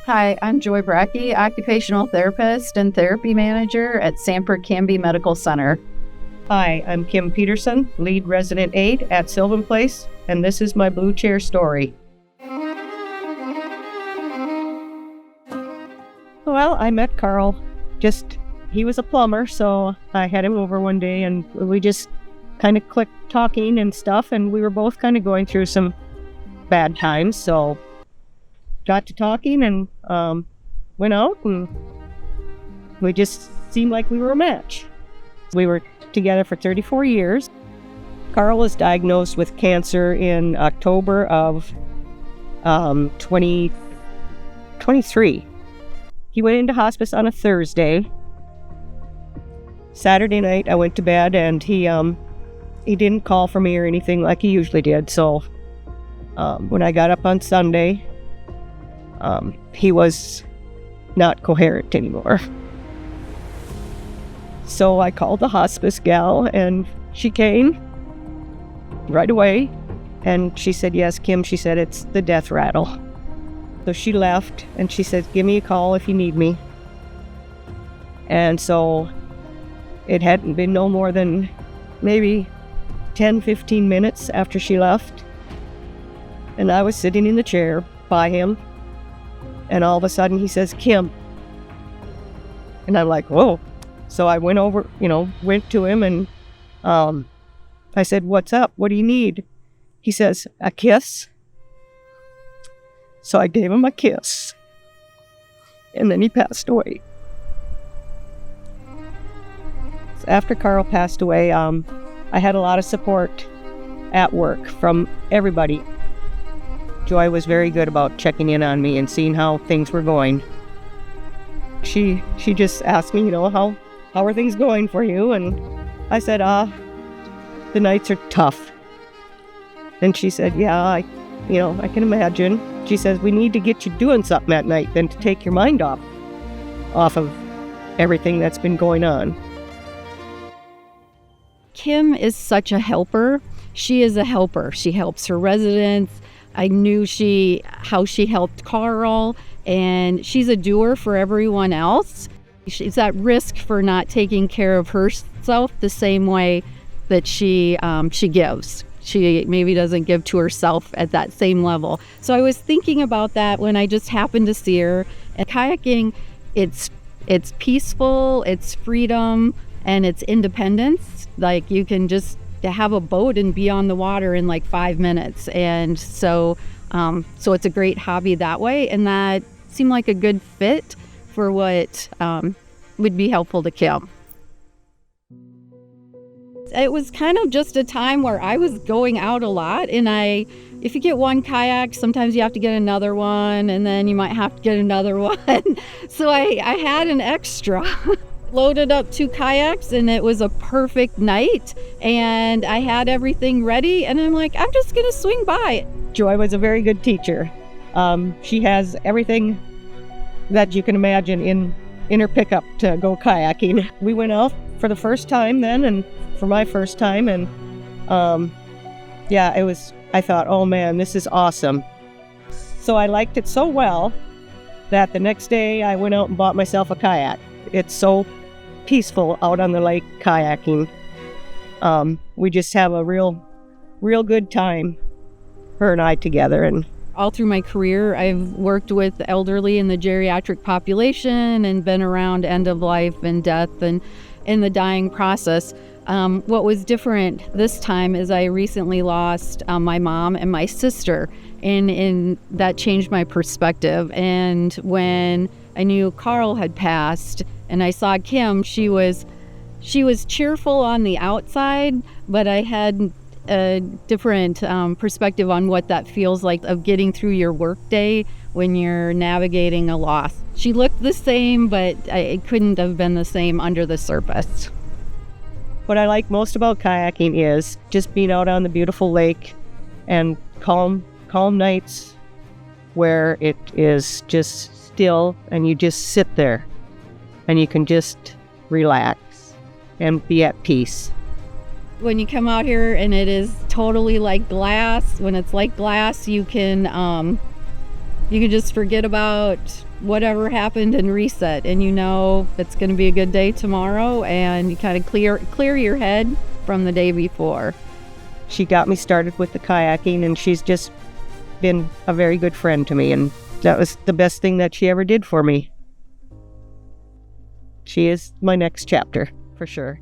Hi, I'm Joy Brakke, occupational therapist and therapy manager at Sanford Canby Medical Center. Hi, I'm Kim Peterson, lead resident aide at Sylvan Place, and this is my blue chair story. Well, I met Carl. He was a plumber, so I had him over one day and we just kind of clicked talking and stuff, and we were both kind of going through some bad times, so got to talking and went out, and we just seemed like we were a match. We were together for 34 years. Carl was diagnosed with cancer in October of 2023. He went into hospice on a Thursday. Saturday night I went to bed and he didn't call for me or anything like he usually did. So when I got up on Sunday, he was not coherent anymore. So I called the hospice gal and she came right away and she said, yes, Kim, she said, it's the death rattle. So she left and she said, give me a call if you need me. And so it hadn't been no more than maybe 10-15 minutes after she left. And I was sitting in the chair by him. And all of a sudden he says, Kim. And I'm like, whoa. So I went over, went to him and I said, what's up? What do you need? He says, a kiss. So I gave him a kiss. And then he passed away. So after Carl passed away, I had a lot of support at work from everybody. Joy was very good about checking in on me and seeing how things were going. She just asked me, how are things going for you? And I said, the nights are tough. And she said, yeah, I can imagine. She says, we need to get you doing something at night then to take your mind off of everything that's been going on. Kim is such a helper. She is a helper. She helps her residents. I knew how she helped Carl, and she's a doer for everyone else. She's at risk for not taking care of herself the same way that she gives. She maybe doesn't give to herself at that same level. So I was thinking about that when I just happened to see her. And kayaking, it's peaceful, it's freedom, and it's independence. Like you can just have a boat and be on the water in like 5 minutes. And so it's a great hobby that way. And that seemed like a good fit for what would be helpful to Kim. It was kind of just a time where I was going out a lot, and if you get one kayak, sometimes you have to get another one, and then you might have to get another one. So I had an extra. Loaded up 2 kayaks, and it was a perfect night, and I had everything ready, and I'm like, I'm just gonna swing by. Joy was a very good teacher. She has everything that you can imagine in her pickup to go kayaking. We went out for the first time then, and for my first time, and I thought, oh man, this is awesome. So I liked it so well that the next day I went out and bought myself a kayak. It's so peaceful out on the lake kayaking. We just have a real good time, her and I together. And all through my career, I've worked with the elderly and the geriatric population and been around end of life and death and in the dying process. What was different this time is I recently lost my mom and my sister, and that changed my perspective. And when I knew Carl had passed and I saw Kim, she was cheerful on the outside, but I had a different perspective on what that feels like of getting through your workday when you're navigating a loss. She looked the same, but it couldn't have been the same under the surface. What I like most about kayaking is just being out on the beautiful lake and calm nights where it is just still and you just sit there and you can just relax and be at peace. when you come out here and it is totally like glass. When it's like glass, you can just forget about whatever happened and reset, and you know it's going to be a good day tomorrow, and you kind of clear your head from the day before. She got me started with the kayaking, and she's just been a very good friend to me, and that was the best thing that she ever did for me. She is my next chapter, for sure.